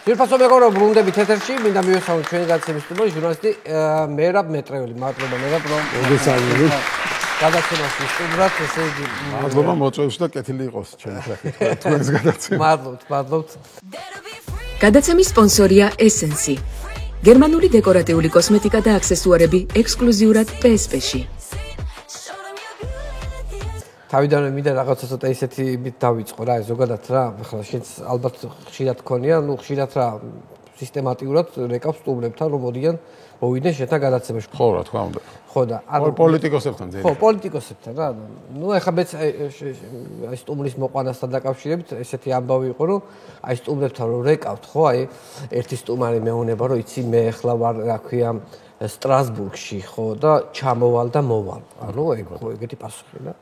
ძვირფასო მეგობრებო, ბრუნდებით ეთერში, მინდა მივესალმოთ ჩვენი გადაცემის სტუმარი ჟურნალისტი მერაბ მეტრეველი. მადლობა მერაბ, რომ მოგესალმებით. გადაცემაში სტუმრად, ესე იგი მადლობა მოწვევს და კეთილი იყოს ჩემი სახით. თქვენს გადაცემა. მადლობთ. გადაცემის სპონსორია Essence. გერმანული დეკორატიული კოსმეტიკა და აქსესუარები ექსკლუზიურად PSP-ში. თავიდანვე მინდა რაღაცა ცოტა ისეთი დავიწყო რა, ზოგადად რა, ახლა შენც ალბათ ხშირად გქონია, ხშირად რა სისტემატიურად რეკავს სტუმრებთან, რომ მოვიდნენ შენთან გადაცემაში. ხო, რა თქმა უნდა. ხო და პოლიტიკოსებთან ხო, პოლიტიკოსებთან რა. ეხლა მეც აი სტუმრის მოყვანასთან დაკავშირებით ესეთი ამბავი იყო, რომ აი სტუმრებთან რომ რეკავთ, ხო, აი ერთი სტუმარი მეუბნება, რომ იცი მე ახლა ვარ, რა ქვია, სტრასბურგში, ხო და ჩამოვალ და მოვალ. ანუ ეგეთი პასუხი რა.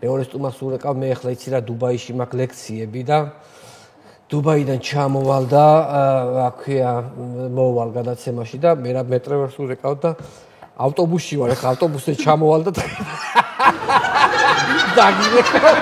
მეორე სტუმარს ურეკავ, მე ახლა იცი რა, დუბაიში მაქვს ლექციები და დუბაიდან ჩამოვალ და რა ქვია, მოვალ გადაცემაში და მერაბ მეტრეველს ურეკავ და ავტობუსში ვარ, ახლა ავტობუსზე ჩამოვალ და დაგირეკავ.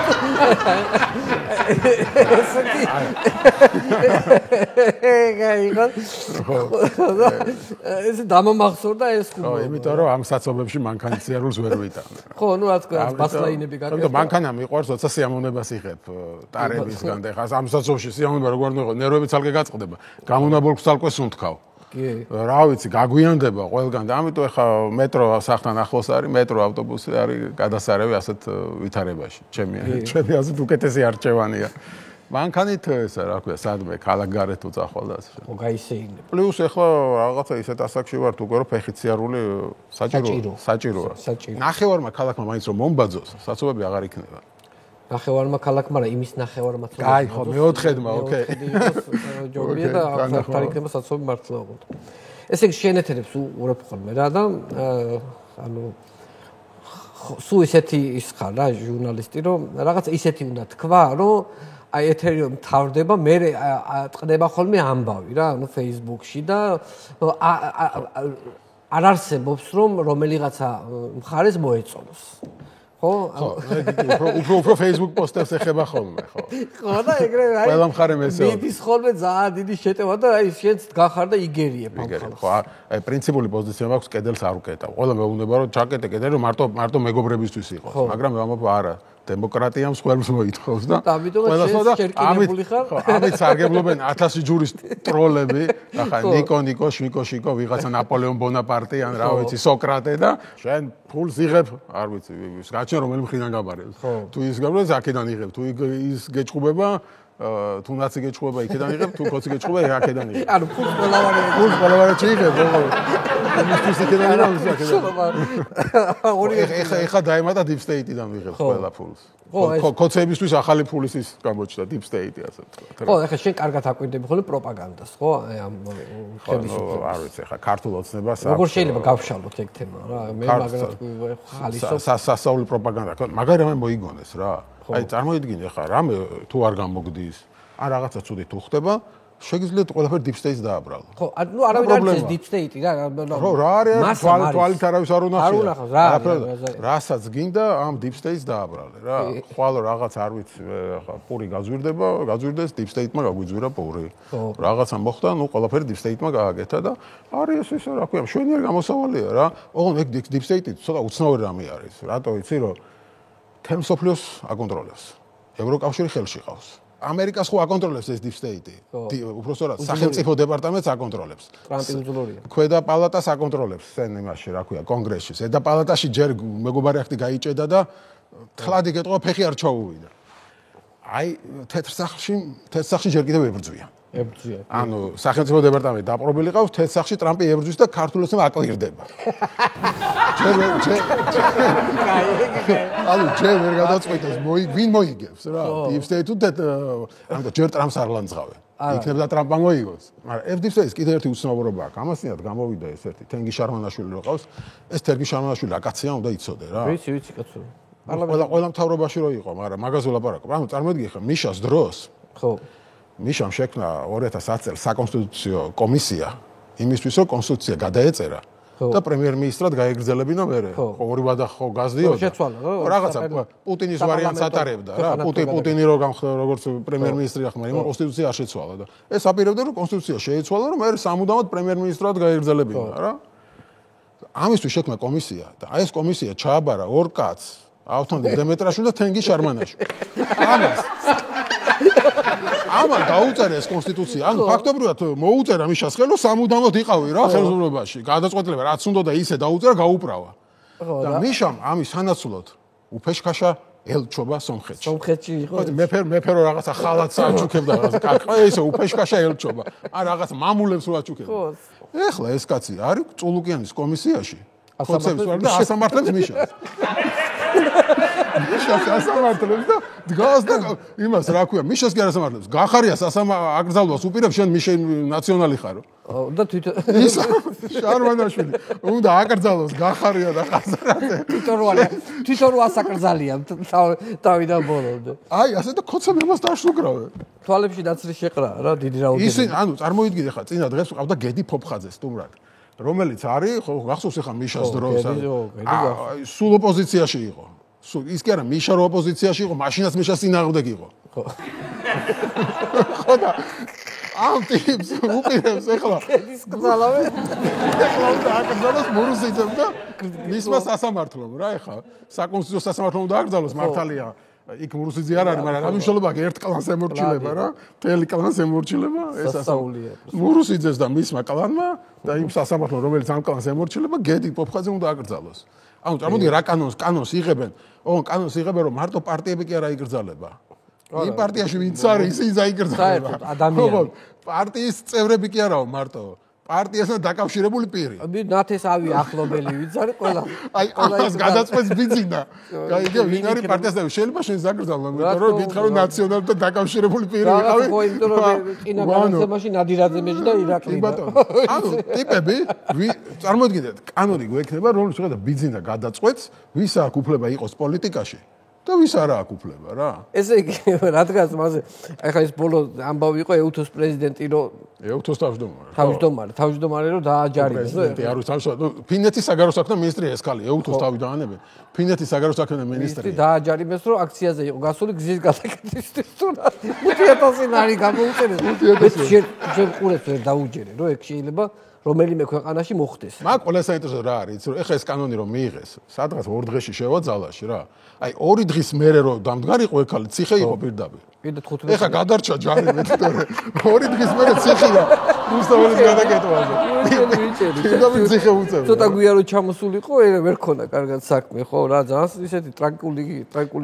ეს დამამახსოვრდა ეს ხუბო. ხო, იმიტომ რომ ამ საცობებში მანქანის სიარულს ვერ ვიტანე. ხო, ნუ რა თქმა უნდა, ბასლაინები გაკეთე. იმიტომ მანქანა მიყვარს, როცა სიამოვნებას იღებ ტარებისგან და ხა ამ საცობში სიამოვნება როგორ უნდა იყოს, ნერვები ცალკე გაწყდება. გამონაბოლქვს ცალკე სუნთქავ. კი. რა ვიცი, გაგვიანდება ყველგან და ამიტომ ეხა მეტრო სახთან ახლოს არის, მეტრო ავტობუსი არის გადასარევი ასეთ ვითარებაში. ჩემი ასეთ უკეთესი არჩევანია. მანქანით ესა რა ქვია, სადმე ქალაქ გარეთ უწახვალ და ასე. ხო, გაისეინებ. პლუს ეხლა რაღაცა ისეთ ასაკში ვართ უკვე რომ ფეხით სიარული საჭიროა. ნახევარმა ქალაქმა მაინც რომ მომბაძოს, საცობები აღარ იქნება. ნახევარმა ქალაქმა რა იმის ნახევარმაც უნდა. აი ხო, მეოთხედმა, ოკეი. ჯობია და აღარ იქნება საცობი მართლა უყოთ. ესე იგი შენეთერებს ურებ ხოლმე რა და ანუ სულ ისეთი ის ხარ რა ჟურნალისტი რომ რაღაც ისეთი უნდა თქვა რომ აი ეთერი რომ თავდება მე ტყდება ხოლმე ამბავი რა ანუ Facebook-ში და არ არსებობს რომ რომელიღაცა მხარეს მოეწონოს. ხო, უფრო Facebook პოსტებს ეხება ხოლმე, ხო. ხო და ეგრე აი ყველა მხარე მესეო. მიდის ხოლმე ძალიან დიდი შეტევა და აი შენც გახარ და იგერიებ ამ ხალხს. ხო, აი პრინციპული პოზიცია მაქვს, კედელს არ უკეტავ. ყველა მეუბნება რომ ჩაკეტე კედელი რომ მარტო მეგობრებისთვის იყოს, მაგრამ მე ვამბობ არა. დემოკრატიამ სხვებს მოითხოვს და ყველასო და ამით სარგებლობენ 1000 ჯურის ტროლები, ახლა ნიკო, შვიკო, ვიღაცა ნაპოლეონ ბონაპარტი ან რა ვიცი, სოკრატე და შენ ფულს იღებ, არ ვიცი, გაჩვენ რომელი მხრიდან გაბარებს. თუ ის გაბარებს, აქედან იღებ, თუ ის გეჭყუბება თუ ნაცი გეჭყუბება იქიდან იღებ, თუ კოცი გეჭყუბება აქედან იღებ. ანუ ფულს ყველავარი იღებ, ხო. იმისთვის იქიდან იღებ, ეხა დაემატა Deep State-დან ვიღებ ყველა ფულს. კოცებისთვის ახალი ფულის ის გამოჩნდა Deep State-ი ასე ვთქვათ. ხო, ეხლა შენ კარგად აკვირდები ხოლმე პროპაგანდას, ხო? აი ამ ხელისუფლებას. არ ვიცი, ეხლა ქართულ ოცნებას როგორ შეიძლება გავშალოთ ეგ თემა რა? მე მაგათ ხალისო სასწაული პროპაგანდა. მაგარი რამე მოიგონეს რა. აი წარმოიდგინე ეხლა რამე თუ არ გამოგდის, ან რაღაცა ცუდი თუ ხდება, შეგიძლიათ ყველაფერი Deep State-ს დააბრალო. ხო, ანუ არავინ არ იცის Deep State-ი რა. ხო, რა არის? თვალით არავის არ უნახავს. რა. რასაც გინდა ამ Deep State-ს დააბრალე რა. ხვალ რაღაც არ ვიცი, ახლა პური გაძვირდეს Deep State-მა გაგვიძვირა პური. რაღაცა მოხდა, ნუ ყველაფერი Deep State-მა გააკეთა და არის ეს რა ქვია, მშვენიერი გამოსავალია რა. ოღონდ ეგ Deep State-ი ცოტა უცნაური რამე არის. რატო იცი რომ თემ სოფლიოს აკონტროლებს. ევროკავშირი ხელში ყავს. ამერიკას ხო აკონტროლებს ეს Deep State-ი. უბრალოდ სახელმწიფო დეპარტამენტს აკონტროლებს. ტრამპი უძლურია. ქვედა პალატას აკონტროლებს სენ იმაში, რა ქვია, კონგრესში. ზედა პალატაში ჯერ მეგობარი აქტი გაიჭედა და თლადი გეტყვა ფეხი არ ჩაუვიდა. აი თეთრ სახლში ჯერ კიდევ ებრძვიან. ანუ სახელმწიფო დეპარტამენტი დაპყრობილი ყავს, თეთრ სახლში ტრამპი ებრძვის და ქართულოსმა აკვირდება. ანუ ჯერ ვერ გადაწყვეტეს, ვინ მოიგებს რა. Deep State-უ ანუ ჯერ ტრამპს არ ლანძღავენ. იქნება ტრამპმა მოიგოს. მაგრამ Deep State-ის კიდევ ერთი უცნაურობა აქვს. ამასინად გამოვიდა ეს ერთი თენგი შარმანაშვილი რო ყავს. ეს თენგი შარმანაშვილი აკაცია უნდა იცოდე რა. ვიცი კაცო. ყველა მთავრობაში რო იყო, მაგრამ მაგაზე ვლაპარაკობ. ანუ წარმოიდგინე ხა მიშას დროს. ხო. მიშამ შექმნა 2010 წელს საკონსტიტუციო კომისია იმისთვის რომ კონსტიტუცია გადაეწერა და პრემიერ-მინისტრად გაეგრძელებინა მერე. ორი ვადა ხო გაზდიოდა. რაღაცა პუტინის ვარიანტს ატარებდა რა. პუტინი როგორც პრემიერ-მინისტრი ახლა იმ კონსტიტუცია არ შეცვალა და ეს აპირებდა რომ კონსტიტუცია შეიცვალა რომ მერე სამუდამოდ პრემიერ-მინისტრად გაეგრძელებინა რა. ამისთვის შექმნა კომისია და აი ეს კომისია ჩააბარა ორ კაცს, ავთანდი დემეტრაშვილი და თენგი შარმანაშვილი. ამან დაუწერა ეს კონსტიტუცია, ანუ ფაქტობრივად მოუწერა მიშას ხელო სამუდამოდ იყავი რა ხელისუფლებაში. გადაწყვეტილება რაც უნდა და ისე დაუწერა, გაუპრავა. და მიშამ ამის სანაცვლოდ უფეშქაშა ელჩობა სომხეთში. სომხეთში იყო. მეფე რო რაღაცა ხალათს აჩუქებდა რაღაცა კაკა ისე უფეშქაშა ელჩობა. ან რაღაც მამულებს რო აჩუქებდა. ეხლა ეს კაცი არის წულუკიანის კომისიაში. ხოცებს ვარ და ასამართლებს მიშას. მიშას ასამართლებს და დგას და იმას რა ქვია მიშას კი არ ასამართლებს. გახარიას აკრძალვას უპირებს შენ მიშე ნაციონალი ხარო. და თვითონ ის შარმანაშვილი უნდა აკრძალოს გახარია და ხაზარაძე. თვითონ რო ასაკრძალია თავიდან ბოლომდე. აი ასე და ხოცები ამას დაშუგრავენ. თვალებში დაცრის შეყრა რა დიდი რაოდენობა. ისინი ანუ წარმოიდგინე ხა წინა დღეს ყავდა გედი ფოფხაძე სტუმრად. რომელიც არის ხო გახსოვს ახლა მიშას დროს აი სულ ოპოზიციაში იყო. სულ ის კი არა მიშა რო ოპოზიციაში იყო, მაშინაც მიშას წინააღმდეგ იყო. ხო. ხო და ამ ტიპს უპირებს ახლა. ის გზალავე. ახლა უნდა აკრძალოს მურუსიძემ და მისმა სასამართლომ რა ახლა. საკონსტიტუციო სასამართლომ უნდა აკრძალოს მართალია. იქ მურუსიძე არ არის, მაგრამ რა მნიშვნელობა აქვს ერთ კლანს ემორჩილება რა? მთელი კლანს ემორჩილება ეს სასაულია. მურუსიძეს და მისმა კლანმა და იმ სასამართლომ რომელიც ამ კლანს ემორჩილება, გედი პოპხაძე უნდა აკრძალოს. ანუ წარმოიდგინე რა კანონს იღებენ? ოღონდ კანონს იღებენ რომ მარტო პარტიები კი არ აიგრძალება. იმ პარტიაში ვინც არის, ისინი აიგრძალება. ადამიანი. პარტიის წევრები კი არაო მარტო. პარტიასთან დაკავშირებული პირი. ნათესავი ახლობელი ვინც არის ყველა. აი ამას გადაწყვეტს ბიძინა. გაიგე ვინ არის პარტიასთან შეიძლება შენ ზაგრძალო, იმიტომ რომ გითხარ რომ ნაციონალთან დაკავშირებული პირი ვიყავი. ხო, იმიტომ რომ წინა განაცემაში ნადირაძე მეჯი და ირაკლი. ანუ ტიპები წარმოიდგინეთ, კანონი გვექნება რომ შეიძლება ბიძინა გადაწყვეტს ვის აქვს უფლება იყოს პოლიტიკაში. და ვის არა აქვს უფლება რა. ესე იგი რადგანაც მასე ახლა ეს ბოლო ამბავი იყო ეუთოს პრეზიდენტი რომ ეუთოს თავმჯდომარე რომ დააჯარიმეს. პრეზიდენტი არ ვიცი, ფინეთის საგარეო საქმეთა მინისტრი ეს ქალი ეუთოს თავიდანებე. ფინეთის საგარეო საქმეთა მინისტრი დააჯარიმეს რომ აქციაზე იყო გასული გზის გადაკეთებისთვის თუ 5000 ლარი გამოუწერეს. შენ ყურებს ვერ დაუჯერე რომ ეგ შეიძლება რომელიმე ქვეყანაში მოხდეს. მაგ ყველა საინტერესო რა არის, იცი რომ ეხა ეს კანონი რომ მიიღეს, სადღაც 2 დღეში შევა ძალაში რა. აი 2 დღის მერე რომ დამდგარიყო ეგ ხალი ციხე იყო პირდაპირ. კიდე 15. ეხა გადარჩა ჯარი მეტყვი. 2 დღის მერე ციხეა. რუსთაველის გადაკეთებაზე. პირდაპირ ციხე უწევდა. ცოტა გვიან რომ ჩამოსულიყო, ვერ ქონდა კარგად საქმე, ხო რა, ძალიან ისეთი ტრანკული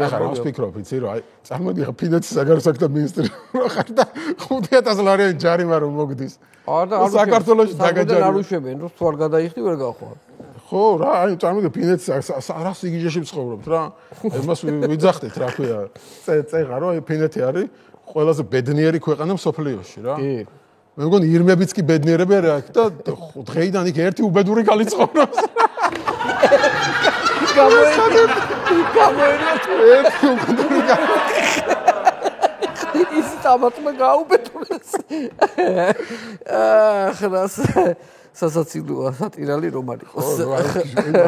ახლა რა ვფიქრობ, იცი რომ აი წარმოვიდგინე ფინეთის საგარეო საქმეთა მინისტრი რა ხარ და 5000 ლარიანი ჯარიმა რომ მოგდის. არა საქართველოში დაგაჯარიმე. არ უშვებენ, რომ თუ არ გადაიხდი ვერ გავხვალ. ხო რა, აი წარმოვიდგინე ფინეთის რა სიგიჟეში ცხოვრობთ რა. ემას ვიძახდეთ რა ქვია. წეღა რომ ფინეთი არის ყველაზე ბედნიერი ქვეყანა მსოფლიოში რა. კი. მე მგონი ირმებიც კი ბედნიერები არა აქ და დღეიდან იქ ერთი უბედური კალი ცხოვრობს. გამოერეთ ერთი უბედური კალი. ის თამათმა გაუბედურეს. ხრას სასაცილოა სატირალი რომ არ იყოს.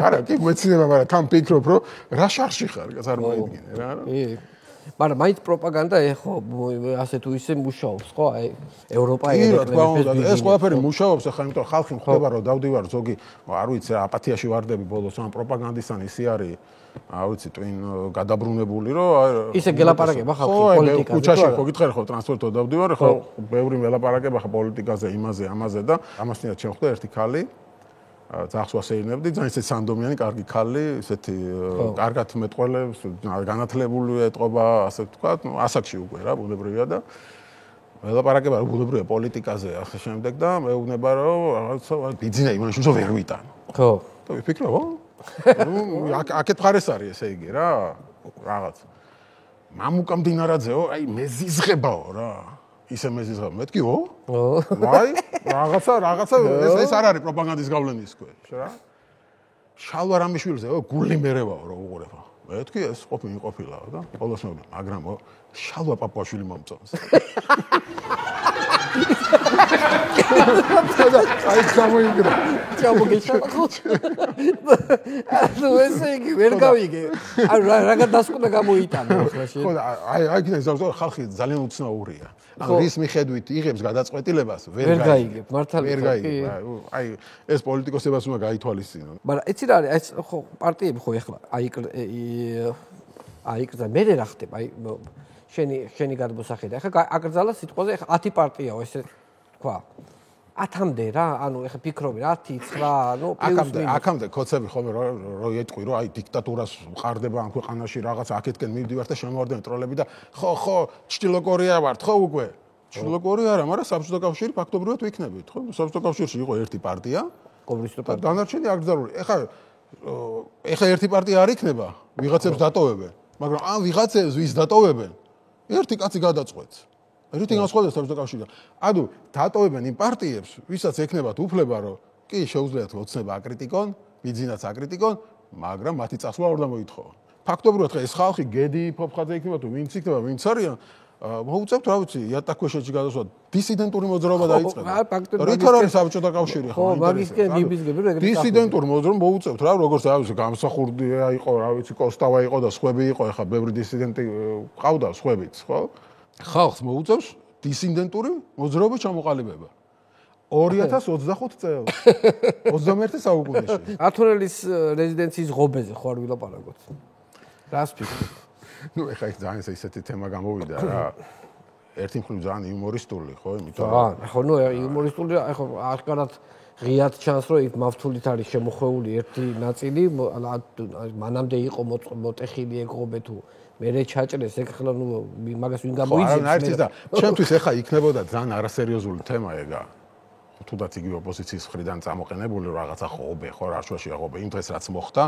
არა, კი მეცინება, მაგრამ თან ფიქრობ რომ რა შარში ხარ, წარმოიდგინე რა. მაგრამ მაინც პროპაგანდა ეხო ასე თუ ისე მუშაობს, ხო? აი ევროპა ეს ყველაფერი მუშაობს, ახლა იმიტომ ხალხი მხვდება რომ დავდივარ ზოგი, არ ვიცი რა აპათიაში ვარდები ბოლოს ამ პროპაგანდისთან ისი არის არ ვიცი ტვინ გადაბრუნებული რომ ისე გელაპარაკება ხალხი პოლიტიკაზე. ქუჩაში ხო გითხარი ხო ტრანსპორტო დავდივარ, ხო ბევრი მელაპარაკება ხა პოლიტიკაზე, იმაზე, ამაზე და ამასთანაც შემხვდა ერთი ქალი ძახს ვასეირნებდი, ძალიან ისეთი სანდომიანი, კარგი ქალი, ისეთი კარგად მეტყველებს, განათლებული ეთყობა, ასე ვთქვათ, ასაკში უკვე რა, ბუნებრივია და ველაპარაკება ბუნებრივია პოლიტიკაზე ახლა შემდეგ და მეუბნება რომ რაღაცა ბიძინა იმაში რომ ვერ ვიტან. ხო. და ვიფიქრე, ხო? აქეთ მხარეს არის ესე იგი რა, რაღაც. მამუკა მდინარაძეო, აი მეზიზღებაო რა. ისე მეზიზღება, მეთქიო? აი, რაღაცა ეს არ არის პროპაგანდის გავლენის ქვეშ რა. შალვა რამიშვილზეო, გული მერევაო რა უყურება. მეთქი ეს ყოფილაო და ყოველს მოვიდა, მაგრამ შალვა პაპუაშვილი მომწონს. აი გამოიგრა. ჩამოგეშალა ხო? ანუ ესე იგი ვერ გავიგე. ანუ რა დასკვნა გამოიტანა ახლა შენ. ხო, აი კიდე ხალხი ძალიან უცნაურია. ანუ რის მიხედვით იღებს გადაწყვეტილებას ვერ გაიგებ. მართალია. ვერ გაიგებ. აი ეს პოლიტიკოსებას უნდა გაითვალისწინონ. მაგრამ ეცი რა არის? აი ხო პარტიები ხო ეხლა აიკრძა მე რა ხდება? აი შენი გადმოსახედა. ეხლა აკრძალა სიტყვაზე ეხლა 10 პარტიაო ესე თქვა. 10-მდე რა, ანუ ეხლა ფიქრობი რა 10, 9, ანუ აქამდე კოცები ხოლმე რო ეტყვი რომ აი დიქტატურას მყარდება ამ ქვეყანაში რაღაც აქეთკენ მივდივართ და შემოვარდნენ ტროლები და ხო ჩრდილო კორეა ვართ ხო უკვე ჩრდილო კორეა არა მაგრამ საბჭოთა კავშირი ფაქტობრივად ვიქნებით ხო საბჭოთა კავშირში იყო ერთი პარტია კომუნისტური პარტია დანარჩენი აკრძალული ეხლა ერთი პარტია არ იქნება ვიღაცებს დატოვებენ მაგრამ ამ ვიღაცებს ვის დატოვებენ ერთი კაცი გადაწყვეტს ერთი განსხვავდება საბჭოთა კავშირიდან. ანუ დატოვებენ იმ პარტიებს, ვისაც ექნებათ უფლება, რომ კი შეუძლიათ ოცნება აკრიტიკონ, მიძინათ აკრიტიკონ, მაგრამ მათი წასვლა არ უნდა მოითხოვონ. ფაქტობრივად ეს ხალხი გედი ფოფხაძე იქნება თუ ვინც იქნება, ვინც არიან, მოუწევთ რა ვიცი, იატაკქვეშეთში გადასვლა დისიდენტური მოძრაობა დაიწყება. რით არ არის საბჭოთა კავშირი ხო, მაგისკენ მიბიზგები რომ ეგრეთ დისიდენტური მოძრაობა მოუწევთ რა, როგორც რა ვიცი, გამსახურდია იყო, რა ვიცი, კოსტავა იყო და სხვები იყო, ეხა ბევრი დისიდენტი ყავდა სხვებიც, ხო? ხალხს მოუწევს დისიდენტური მოძრაობა ჩამოყალიბება 2025 წელს 21 საუკუნეში ათონელის რეზიდენციის ღობეზე ხო არ ვილაპარაკოთ რას ფიქრობ ნუ ეხლა ძალიან ისეთი თემა გამოვიდა რა ერთი მხრივ ძალიან იუმორისტული ხო იმიტომ ხო ნუ იუმორისტული ხო აღკარად ღიად ჩანს რომ იქ მავთულით არის შემოხვეული ერთი ნაწილი მანამდე იყო მოტეხილი ეგ ღობე თუ მე ჩაჭრეს ეგ ხლა ნუ მაგას ვინ გამოიძიებს არა არის და ჩემთვის ეხა იქნებოდა ძალიან არასერიოზული თემა ეგა თუდაც იგივე ოპოზიციის მხრიდან წამოყენებული რაღაცა ხობე ხო რა შუაში ხობე იმ დღეს რაც მოხდა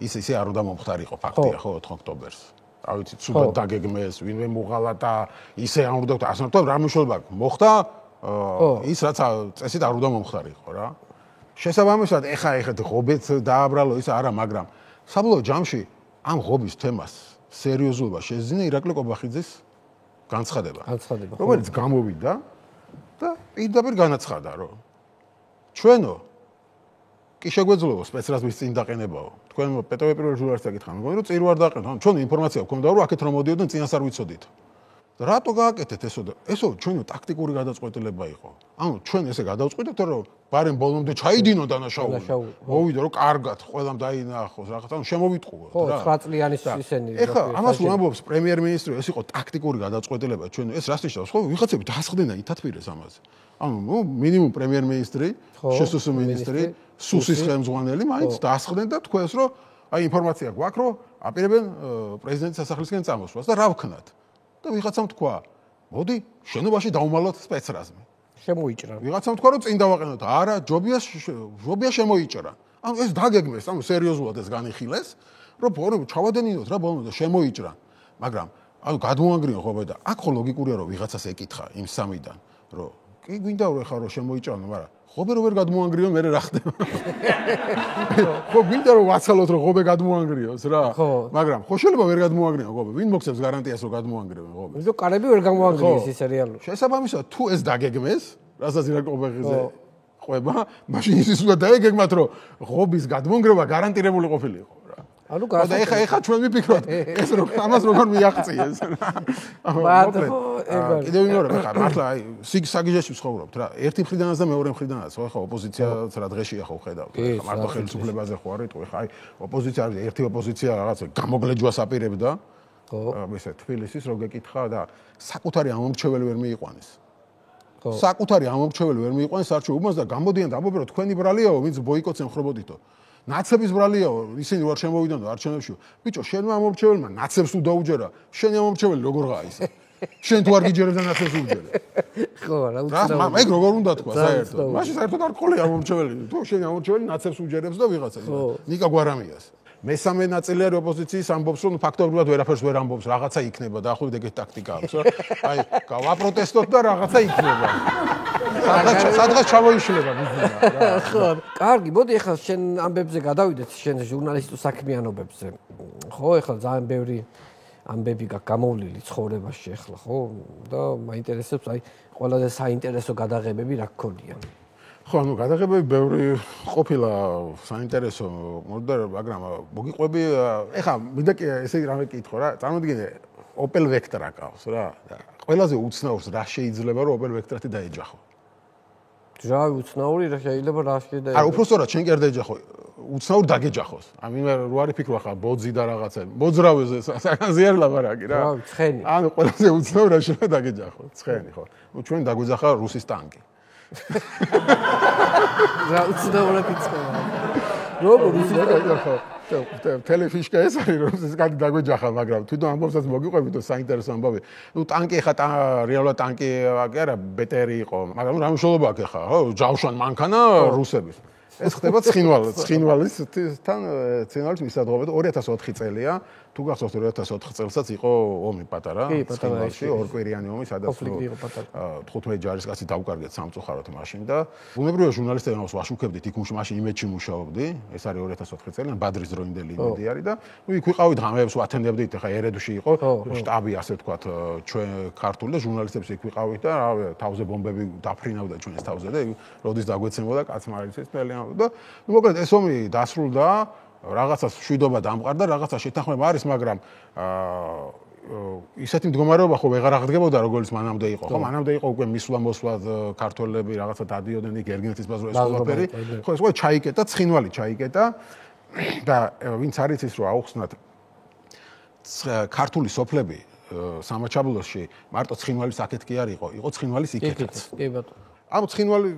ისე არ უნდა მომხდარიყო ფაქტია ხო 4 ოქტომბერს რა ვიცი ცუდად დაგეგმეს ვინმე მოღალა და ისე არ უნდა ასე რომ რა მნიშვნელობა მოხდა ის რაც წესით არ უნდა მომხდარიყო რა შესაბამისად ეხა ღობეც დააბრალო ის არა მაგრამ საბოლოო ჯამში ამ ღობის თემას სერიოზულობა შეძინა ირაკლი კობახიძის განცხადება რომელიც გამოვიდა და პირდაპირ განაცხადა რომ ჩვენო კი შეგვეძლო სპეცრაზმის წინ დაყენებაო თქვენ პეტოვე პირველ ჟურნალისტს აკითხა მგონი რომ წირვარ დაყენოთ ანუ ჩვენ ინფორმაცია გვქონდა რომ აქეთ რომ მოდიოდნენ წინას არ ვიცოდით რატო გააკეთეთ ესო ჩვენო ტაქტიკური გადაწყვეტილება იყო ანუ ჩვენ ესე გადავწყვიტეთ რომ ბარემ ბოლომდე ჩაიდინო დანაშაული მოვიდა რომ კარგად ყველამ დაინახოს რაღაც ანუ შემოვიტყუოთ რა 9 წლიანი ისენი ეხლა ამას უამბობს პრემიერ-მინისტრი ეს იყო ტაქტიკური გადაწყვეტილება ჩვენ ეს რას ნიშნავს ხო ვიღაცები დაასხდენა ითათბირეს ამაზე ანუ მინიმუმ პრემიერ-მინისტრი შესუსტ მინისტრი სუსის ხელმძღვანელი მაინც დაასხდნენ და თქვენს რომ აი ინფორმაცია გვაქვს რომ აპირებენ პრეზიდენტის სასახლისკენ წამოსვლას და რა ვქნათ და ვიღაცამ თქვა მოდი შენობაში დავუმალოთ სპეცრაზმი შემოიჭრა ვიღაცამ თქვა რომ წინ დავაყენოთ არა ჯობია შემოიჭრა ანუ ეს დაგეგმეს ანუ სერიოზულად ეს განიხილეს რომ ჩავადენინოთ რა ბოლომდე შემოიჭრა მაგრამ ანუ გადმოანგრიო ხო და აქ ხო ლოგიკურია რომ ვიღაცას ეკითხა იმ სამიდან რომ კი გვინდა რომ ეხა რომ შემოიჭრანო მაგრამ ხობე რომ ვერ გადმოანგრიო მე რა ხდება ხო გვინდა რომ ვაცალოთ რომ ხობე გადმოანგრიოს რა მაგრამ ხო შეიძლება ვერ გადმოანგრიო ხობე ვინ მოგცემს გარანტიას რომ გადმოანგრიო ხობე ვიდო კარები ვერ გამოანგრიეს ის რეალურად შესაბამისად თუ ეს დაგეგმეს რასაც ირაკლი კობახიძე ყვება მაშინ ის უნდა დაეგეგმათ რომ ხობის გადმოანგრევა გარანტირებული ყოფილიყო ანუ და ეხა ჩვენ ვიფიქროთ ეს რომ ამას როგორ მიაღწიეს კიდევ ვიმეორებ ხა მართლა აი სიგიჟეში ვცხოვრობთ რა ერთი მხრიდანაც და მეორე მხრიდანაც ხო ეხა ოპოზიციაც რა დღეში ახო ხედავთ ეხა მარტო ხელისუფლებაზე ხო არ იტყვი ეხა აი ოპოზიცია არის ერთი ოპოზიცია რაღაც გამოგლეჯვას აპირებდა ხო ესე თბილისის რო გეკითხა და საკუთარი ამომრჩეველი ვერ მიიყვანეს ხო საკუთარი ამომრჩეველი ვერ მიიყვანეს არჩევნებს და გამოდიან და ამბობენ რომ თქვენი ბრალიაო ვინც ბოიკოტს ემხრობოდითო ნაცების ბრალიაო ისინი ვარ შემოვიდანო არჩევნებში ბიჭო შენმა ამომრჩეველმა ნაცებს თუ დაუჯერა შენი ამომრჩეველი როგორღაა ისე შენ თუ არ გიჯერებდა ნაცებს უჯერე ხო რა უცნაური მაგ როგორ უნდა თქვა საერთოდ მაშინ საერთოდ არ ყოლია ამომრჩეველი თუ შენი ამომრჩეველი ნაცებს უჯერებს და ვიღაცა ნიკა გვარამიას მესამე ნაწილი არის ოპოზიციის ამბობს რომ ფაქტობრივად ვერაფერს ვერ ამბობს რაღაცა იქნება და ახლა ეგეთ ტაქტიკა აქვს აი გავაპროტესტოთ და რაღაცა იქნება სადღაც ჩამოიშლება ბიზნესა ხო კარგი მოდი ახლა შენ ამბებზე გადავიდეთ შენ ჟურნალისტურ საქმიანობებზე ხო ახლა ძალიან ბევრი ამბები გაქვს გამოვლილი ცხოვრებაში ახლა, ხო? და მაინტერესებს აი ყველაზე საინტერესო გადაღებები რა გქონია. ხო, ანუ გადაღებები ბევრი ყოფილა საინტერესო, მაგრამ მოგიყვები, ეხლა მინდა ესე რამე კითხო რა, წარმოგიდგენე Opel Vectra ყავს რა. ყველაზე უცნაურს რა შეიძლება რომ Opel Vectra-თი დაეჯახო? რა უცნაური რა შეიძლება რა შეიძლება? არა, უბრალოდ შენ კი არ დაეჯახო. უცნაურ დაგეჯახოს. ამინ რო არის ფიქრო ხა ბოძი და რაღაცა. მოძრავეზე საგანზე არ ლაბარაკი რა. რა, ცხენი. ანუ ყველაზე უცნაურ რა შეიძლება დაგეჯახო. ცხენი ხო. ნუ ჩვენ დაგვეძახა რუსის ტანკი. რა უცნაურად იწება. როგორ რუსის ტანკი ხო? ტელეფიშკა ეს არის რომ ეს გადი დაგვეჯახა, მაგრამ თვითონ ამბობსაც მოგიყვებით და საინტერესო ამბავი. ნუ ტანკი ხა რეალურად ტანკი კი არა, ბეტერი იყო, მაგრამ რა მნიშვნელობა აქვს ხა, ხო, ჯავშან მანქანა რუსების. ეს ხდება ცხინვალისთან მისადგომად 2004 წელია. თუ გახსოვთ 2004 წელსაც იყო ომი პატარა, ცხინვალში, ორკვირიანი ომი, სადაც 15 ჯარისკაცი დაუკარგეთ სამწუხაროდ მაშინ და ბუნებრივია ჟურნალისტები მას ვაშუქებდით, იქ მაშინ იმედში მუშაობდი. ეს არის 2004 წელი, ბადრის დროინდელი იმედი არის და ნუ იქ ვიყავით ღამეებს ვათენდებდით, ხა ერედუში იყო შტაბი, ასე ვთქვათ, ჩვენ ქართული და ჟურნალისტებს იქ ვიყავით და თავზე ბომბები დაფრინავდა ჩვენს თავზე და როდის დაგვეცემოდა კაცმარიცის თელეამ და ნუ მოკლედ ეს ომი დასრულდა. რაღაცას შვიდობა დამყარდა, რაღაცა შეთანხმება არის, მაგრამ ისეთი მდგომარეობა ხო ვეღარ აღდგებოდა, როგორც მანამდე იყო. ხო, მანამდე იყო უკვე მისვლა-მოსვლა ქართველები რაღაცა დადიოდნენ იქ ერგინეთის ბაზრზე ეს ყველაფერი. ხო, ეს ყველა ჩაიკეტა, ცხინვალი ჩაიკეტა და ვინც არის ის რომ აუხსნათ ქართული სოფლები სამაჩაბლოსში მარტო ცხინვალის აქეთ კი არ იყო, იყო ცხინვალის იქეთაც. კი ბატონო. ანუ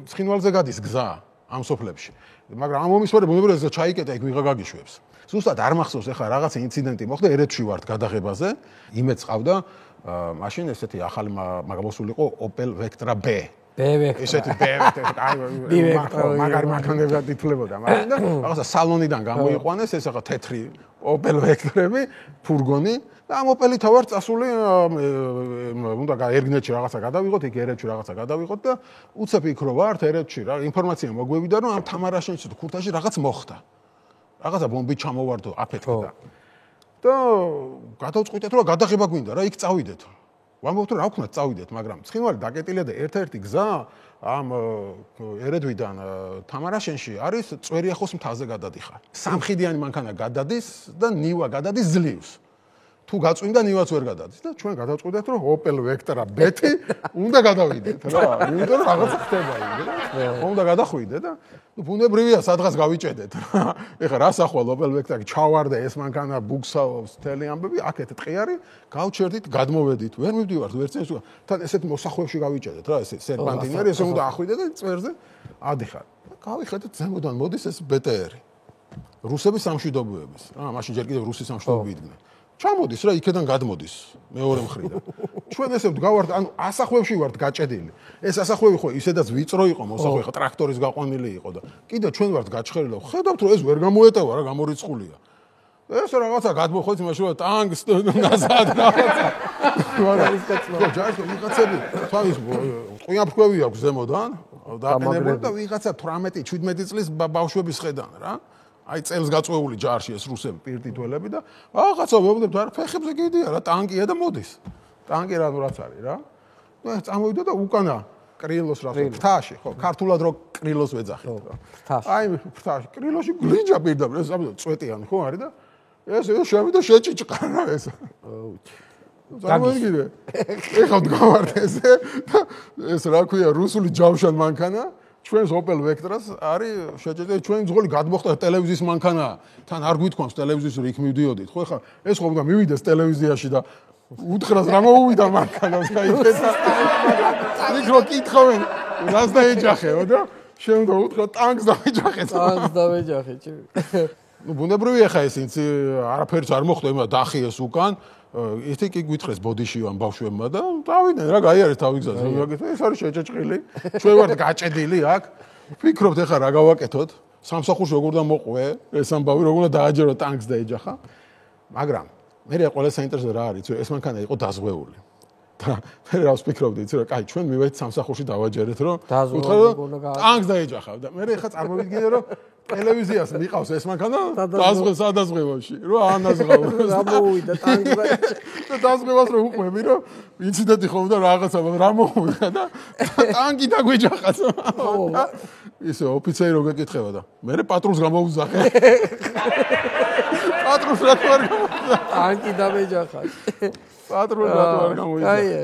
ცხინვალზე გადის გზა ამ სოფლებში. მაგრამ ამ ომის მერე ბუნებრივია ეს ჩაიკეტა იქ ვიღა გაგიშვებს. ზუსტად არ მახსოვს ახლა რაღაცა ინციდენტი მოხდა ერეთში ვართ გადაღებაზე, იმეც ყავდა, მაშინ ესეთი ახალი მაგამოსული იყო Opel Vectra B. ესეთი B მაგარი მანქანები ითვლებოდა, მაგრამ რაღაცა სალონიდან გამოიყვანეს ეს ახლა თეთრი Opel Vectra-ები, ფურგონი და ამ Opel-ით ვარ წასული, უნდა ერგინეთში რაღაცა გადავიღოთ, იქ ერეთში რაღაცა გადავიღოთ და უცებ იქ რო ვართ ერეთში რა, ინფორმაცია მოგვევიდა რომ ამ თამარაშენში ქურთაში რაღაც მოხდა. რაღაცა ბომბი ჩამოვარდო აფეთქდა. და გადავწყვიტეთ რომ გადაღება გვინდა რა, იქ წავიდეთ. ვამბობთ რომ რა ვქნათ წავიდეთ, მაგრამ ცხინვალი დაკეტილია და ერთ-ერთი გზა ამ ერედვიდან თამარაშენში არის წვერიახოს მთაზე გადადიხარ. სამხიდიანი მანქანა გადადის და ნივა გადადის ძლივს. თუ გაწვინდა ნივაც ვერ გადადის და ჩვენ გადავწყვიტეთ რომ Opel Vectra B-ი უნდა გადავიდეთ რა. იმიტომ რომ რაღაცა ხდება იქ რა. უნდა გადახვიდე და ნუ ბუნებრივია სადღაც გავიჭედეთ რა. ეხლა რა სახვალ Opel Vectra-ი ჩავარდა ეს მანქანა ბუქსავს თელი ამბები, აქეთ ტყიარი, გავჩერდით, გადმოვედით. ვერ მივდივართ ვერც ეს თან ესეთ მოსახვევში გავიჭედეთ რა, ეს სერპანტინი არის, ესე უნდა ახვიდე და წვერზე ადიხარ. გავიხედეთ ზემოდან მოდის ეს BTR-ი. რუსების სამშვიდობოების. რა, მაშინ ჯერ კიდევ რუსის სამშვიდობოები იდგნენ. ჩამოდის რა, იქიდან გადმოდის მეორე მხრიდან. ჩვენ ესე ვდგავართ, ანუ ასახვევში ვართ გაჭედილი. ეს ასახვევი ხო ისედაც ვიწრო იყო მოსახვევი, ხო ტრაქტორის გაყვანილი იყო და კიდე ჩვენ ვართ გაჩხერილი და ხედავთ რომ ეს ვერ გამოეტევა რა, გამორიცხულია. ეს რაღაცა გადმოხვეც იმაში რომ ტანკს ნაზად რაღაცა. მაგარის კაცმა. ჯარში ვიღაცები თავის ყუიაფრქვევი აქვს ზემოდან, დაყენებული და ვიღაცა 18-17 წლის ბავშვების ხედან რა. აი წელს გაწვეული ჯარში ეს რუსები პირდითველები და რაღაცა ვეუბნებთ არა ფეხებზე გიდია რა ტანკია და მოდის. ტანკი რაც არის რა. ნუ ეს წამოვიდა და უკანა კრილოს რა ფრთაში ხო ქართულად რო კრილოს ვეძახით რა. აი ფრთაში კრილოში გლიჯა პირდაპირ ეს წვეტიანი ხო არის და ეს შევიდა შეჭიჭყა რა ეს. წარმოგიდგენე. ეხლა ვდგავართ ესე და ეს რა ქვია რუსული ჯავშან მანქანა ჩვენს Opel Vectra-ს არის შეჭეჭე ჩვენ ძღოლი გადმოხდა ტელევიზიის მანქანა თან არ გვითქვამს ტელევიზიის რომ იქ მივდიოდით ხო ეხლა ეს ხო უნდა მივიდეს ტელევიზიაში და უთხრას რა მოუვიდა მანქანას გაიქეთა იქ რო კითხავენ რას დაეჯახეო და შენ უნდა უთხრა ტანკს დავეჯახე ტანკს დავეჯახე ნუ ბუნებრივია ხა ეს ინც არაფერს არ მოხდა იმა დახიეს უკან ეთი კი გვითხრეს ბოდიში ამ ბავშვებმა და დავიდნენ რა გაიარეს თავი გზას ეს არის შეჭეჭყილი ჩვენ ვართ გაჭედილი აქ ფიქრობთ ეხლა რა გავაკეთოთ სამსახურში როგორ დამოყვე ეს ამბავი როგორ უნდა დააჯერო ტანკს დაეჯახა მაგრამ მე ყველა საინტერესო რა არის ეს მანქანა იყო დაზღვეული და მე რას ვფიქრობდი, იცი რა, კაი, ჩვენ მივედით სამსახურში დავაჯერეთ, რომ ტანკს დაეჯახავ და მე ხა წარმოვიდგინე, რომ ტელევიზიას მიყავს ეს მანქანა სადაზღვევაში, რომ ანაზღავ. რა მოვიდა ტანკს და დაზღვევას რომ უყვები, რომ ინციდენტი ხომ და რაღაცა, რა მოვიდა და ტანკი დაგვეჯახაც. ისე ოფიცერი რო გეკითხება და მე პატრონს გამოუძახე. პატრონს რა თქმა უნდა ტანკი დამეჯახა. პატრონს რა თქმა უნდა გამოიძახე.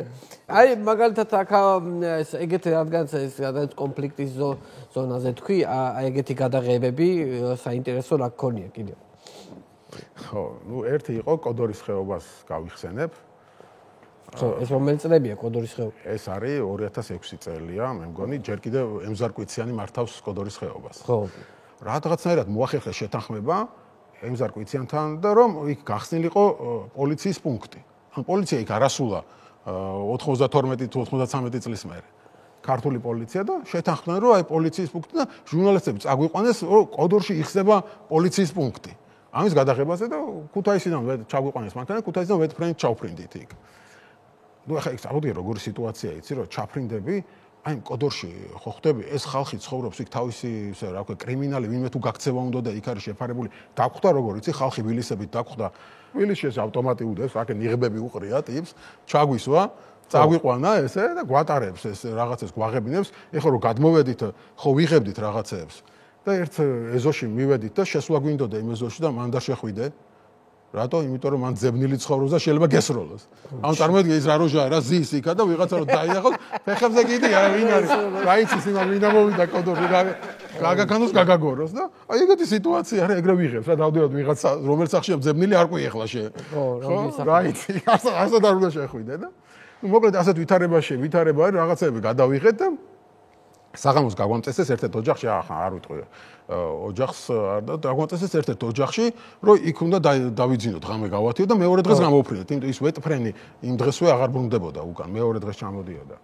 აი მაგალითად აქ ეგეთი რადგანაც ეს კონფლიქტის ზონაზე თქვი, აი ეგეთი გადაღებები საინტერესო რა გქონია კიდევ. ხო, ნუ ერთი იყო კოდორის ხეობას გავიხსენებ. ხო, ეს რომელი წლებია კოდორის ხეობა? ეს არის 2006 წელია, მე მგონი, ჯერ კიდევ ემზარ-კვიციანი მართავს კოდორის ხეობას. ხო. რაღაცნაირად მოახერხეს შეთანხმება ემზარ-კვიციანთან და რომ იქ გახსნილიყო პოლიციის პუნქტი. ან პოლიცია იქ არასულა 92 თუ 93 წლის მერე. ქართული პოლიცია და შეთანხმდნენ რომ აი პოლიციის პუნქტი და ჟურნალისტები წაგვიყვანეს რომ კოდორში იხსნება პოლიციის პუნქტი. ამის გადაღებაზე და ქუთაისიდან ჩაგვიყვანეს მანქანა, ქუთაისიდან ვეთფრენით ჩავფრინდით იქ. ნუ ახლა იქ წავდიე როგორი სიტუაცია იცი რომ ჩაფრინდები აი კოდორში ხო ხდები ეს ხალხი ცხოვრობს იქ თავისი ისე რა ვქო კრიმინალი ვინმე თუ გაქცევა უნდა და იქ არის შეფარებული დაგხვდა როგორ იცი ხალხი ვილისებით დაგხვდა ვილისში ეს ავტომატი უდევს აქ ნიღბები უყრია ტიპს ჩაგვისვა წაგვიყვანა ესე და გვატარებს ეს რაღაცას გვაღებინებს ეხლა რომ გადმოვედით ხო ვიღებდით რაღაცეებს და ერთ ეზოში მივედით და შესვლა გვინდოდა იმ ეზოში და მან დაშეხვიდე რატო? იმიტომ რომ მან ძებნილი ცხოვრობს და შეიძლება გესროლოს. ამ წარმოიდგინე ის რა როჟაა, რა ზის იქა და ვიღაცა რომ დაიახოს, ფეხებზე კიდია, ვინ არის? რა იცის იმან ვინ ამოვიდა კოდორში, გაგაკანოს გაგაგოროს და აი ეგეთი სიტუაცია არა, ეგრე ვიღებს რა, დავდივართ ვიღაცა რომელიც სახშია ძებნილი არ ყვი ახლა შე. ხო, რა იცი, ასად არ უნდა შეხვიდე და ნუ მოკლედ ასეთ ვითარება არის რაღაცები გადავიღეთ და საღამოს გაგვამწესეს ერთ-ერთ ოჯახში, ახლა არ ვიტყვი ოჯახს და დაგვამწესეს ერთ-ერთ ოჯახში, რომ იქ უნდა დავიძინოთ ღამე გავათიო და მეორე დღეს გამოვფრინდეთ. იმიტომ ის ვეტფრენი იმ დღესვე აღარ ბრუნდებოდა უკან, მეორე დღეს ჩამოდიოდა.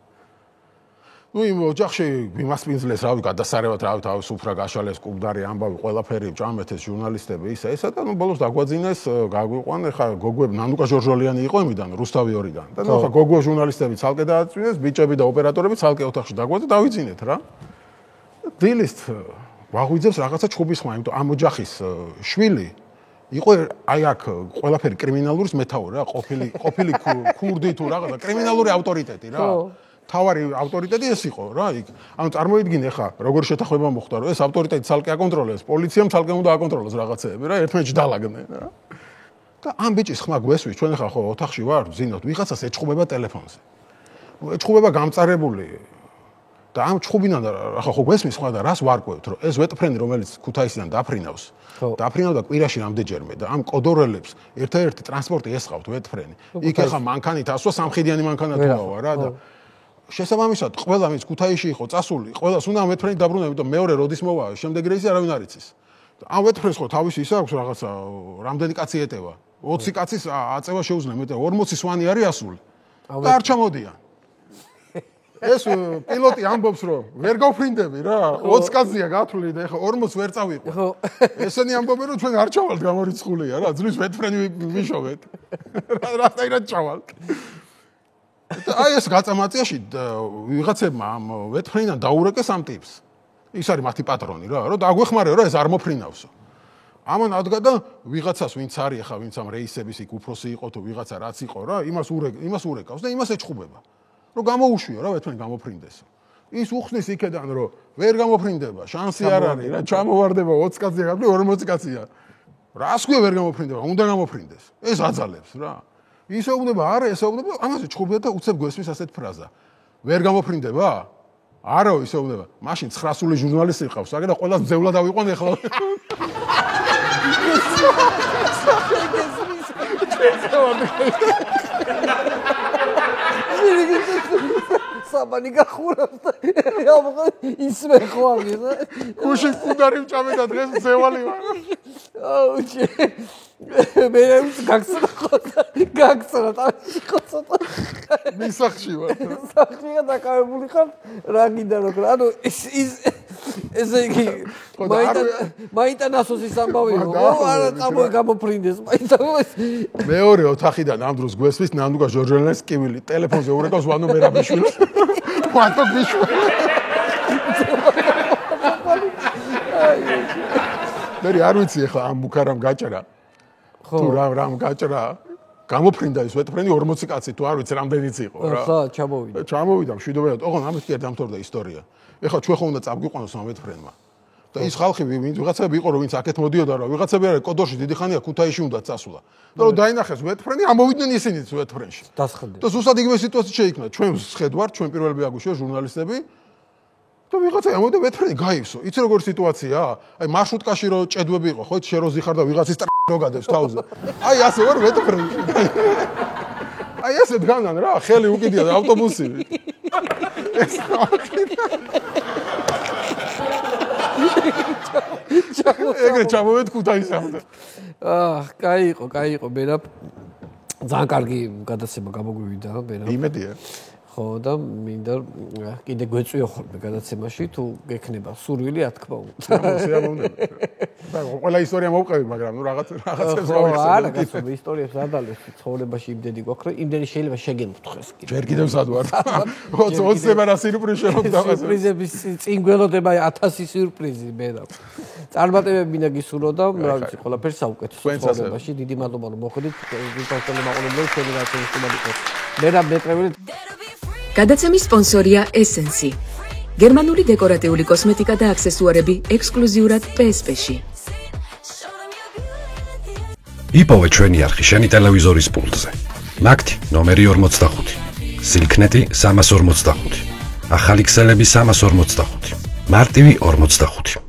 ნუ იმ ოჯახში მიმასპინძლეს, რავი, გადასარევად, რავი, თავის უფრა გაშალეს, კუბდარი ამბავი, ყველაფერი ჭამეთეს ჟურნალისტები ისა და ნუ ბოლოს დაგვაძინეს, გაგვიყვან, ხა გოგვები ნანუკა ჟორჟოლიანი იყო იმიდან, რუსთავი 2-დან. და ნუ ხა გოგო ჟურნალისტები ცალკე დააწვინეს, ბიჭები და ოპერატორები ცალკე ოთახში დაგვაძა და დავიძინეთ რა. დილის ვაღვიძებს რაღაცა ჩხუბის ხმა, იმიტომ ამ ოჯახის შვილი იყო აი აქ ყველაფერი კრიმინალურის მეთაური რა, ყოფილი ქურდი თუ რაღაცა კრიმინალური ავტორიტეტი რა. თავარი ავტორიტეტი ეს იყო რა იქ. ანუ წარმოიდგინე ხა როგორ შეთანხმება მოხდა რომ ეს ავტორიტეტი ცალკე აკონტროლებს, პოლიციამ ცალკე უნდა აკონტროლოს რაღაცეები რა, ერთმანეთში დაალაგდნენ რა. და ამ ბიჭის ხმა გვესვის, ჩვენ ხა ხო ოთახში ვარ, ვზინოთ, ვიღაცას ეჭხუბება ტელეფონზე. ეჭხუბება გამწარებული და ამ ჩხუბინან ახლა ხო გვესმის ხმა და რას ვარკვევთ რომ ეს ვეტფრენი რომელიც ქუთაისიდან დაფრინავს და კვირაში რამდენჯერმე და ამ კოდორელებს ერთ-ერთი ტრანსპორტი ესხავთ ვეტფრენი იქ ახლა მანქანით ასვა სამხედრიანი მანქანა თუავა რა და შესაბამისად ყველა ვინც ქუთაისში იყო წასული ყველას უნდა ამ ვეტფრენი დაბრუნა იმიტომ მეორე როდის მოვა შემდეგ რეისი არავინ არ იცის ამ ვეტფრენს ხო თავისი ის აქვს რაღაცა რამდენი კაცი ეტევა 20 კაცის აწევა შეუძლია მეტყვი 40 სვანი არის ასული და არ ჩამოდიან ეს პილოტი ამბობს რომ ვერ გავფრინდები რა 20 კაცია გათვლილი და ეხა 40 ვერ წავიყო. ხო. ესენი ამბობენ რომ ჩვენ არ ჩავალთ გამორიცხულია რა ძვლის ვეტფრენი ვიშოვეთ. რასაირად ჩავალთ. აი ეს გაწამაწიაში ვიღაცებმა ამ ვეტფრენიდან დაურეკეს ამ ტიპს. ის არის მათი პატრონი რა, რომ დაგვეხმარეო რა ეს არ მოფრინავსო. ამან ადგა და ვიღაცას ვინც არის ახლა ვინც ამ რეისების იქ უფროსი იყო თუ ვიღაცა რაც იყო რა, იმას ურეკავს და იმას ეჭხუბება. რომ გამოუშვიო რა ვეთქვენ გამოფრინდეს. ის უხსნის იქედან რომ ვერ გამოფრინდება, შანსი არ არის რა, ჩამოვარდება 20 კაცია, 40 კაცია. რას ქვია ვერ გამოფრინდება, უნდა გამოფრინდეს. ეს აძალებს რა. ისეუბნება, არა, ესეუბნება, ამაზე ჩხუბია და უცებ გვესმის ასეთ ფრაზა. ვერ გამოფრინდება? არა, ისეუბნება. მაშინ 900 ჟურნალისტი ყავს, აგერ და ყველას მძევლად ავიყვან ეხლა. საბანი გახურავს და ისმე ხო ამიღა. გუში კუდარი ვჭამე და დღეს ზევალი ვარ. აუ ჩე. მე გაგცხრა თავში ხო ცოტა. მისახში ვარ. სახშია დაკავებული ხარ რა გინდა რომ ანუ ის ესე იგი მაინტანასოს ამბავი არა გამოფრინდეს მაინტანოს მეორე ოთახიდან ამ დროს გვესმის ნანდუკა ჟორჟელენს კივილი ტელეფონზე ურეკავს ვანო მერაბიშვილს ვანო ბიშვილი მე არ ვიცი ახლა ამ მუქარამ გაჭრა თუ რამ გაჭრა გამოფრინდა ის ვეთფრენი 40 კაცი თუ არ ვიცი რამდენიც იყო რა ხა ჩამოვიდა მშვიდობიანად ოღონდ ამით კი არ დამთავრდა ისტორია ეხლა ჩვენ ხომ უნდა წავგვიყვანოს ამ ვეთფრენმა და ის ხალხი ვინც ვიღაცები იყო რომ ვინც აქეთ მოდიოდა რა ვიღაცები არის კოდოში დიდი ხანია ქუთაისში უნდა წასულა და რომ დაინახეს ვეთფრენი ამოვიდნენ ისინიც ვეთფრენში დასხდნენ და ზუსტად იგივე სიტუაცია შეიქმნა ჩვენ შედვართ ჩვენ პირველები აგვიშვია ჟურნალისტები და ვიღაცა ამოვიდა ვეთფრენი გაივსო იცი როგორ სიტუაციაა აი მარშრუტკაში რო ჭედვები იყო ხო შე რო ზიხარ და ვიღაცის რო გადებს თავზე აი ასე ვარ ვეთფრენი აი ასე დგანან რა ხელი უკიდია და ავტობუსი ეს ეგრე ჩამოვედ ქუთაისამდე კაი იყო მერა ძალიან კარგი გადაცემა გამოგვივიდა მერა იმედია ხო და მინდა კიდე გვეწვიო ხოლმე გადაცემაში თუ გექნება სურვილი რა თქმა უნდა შეამოვნებ და ყველა ისტორია მოვყევი მაგრამ ნუ რაღაცებს არა კაცო ისტორიებს ადალეს ცხოვრებაში იმდენი გვაქვს რომ იმდენი შეიძლება შეგემთხეს კიდე ჯერ კიდევ სად ვარ 20 მერა სიურპრიზი შემოგდავაზე სიურპრიზების წინ გველოდება 1000 სიურპრიზი მერა წარმატებები მინდა გისურვო და რა ვიცი ყველაფერს საუკეთესო ცხოვრებაში დიდი მადლობა რომ მოხვედით ვინცესტელი მაყურებელი ჩვენი რაციონის სტუმარი იყო მერა მეტრეველი გადაცემის სპონსორია Essence. გერმანული დეკორატიული კოსმეტიკა და აქსესუარები ექსკლუზიურად PSP-ში. იპოვე ჩვენი არხი შენი ტელევიზორის პულტზე. ნაკთი ნომერი 45. სილქნეტი 345. ახალი ქსელები 345. მარტივი 45.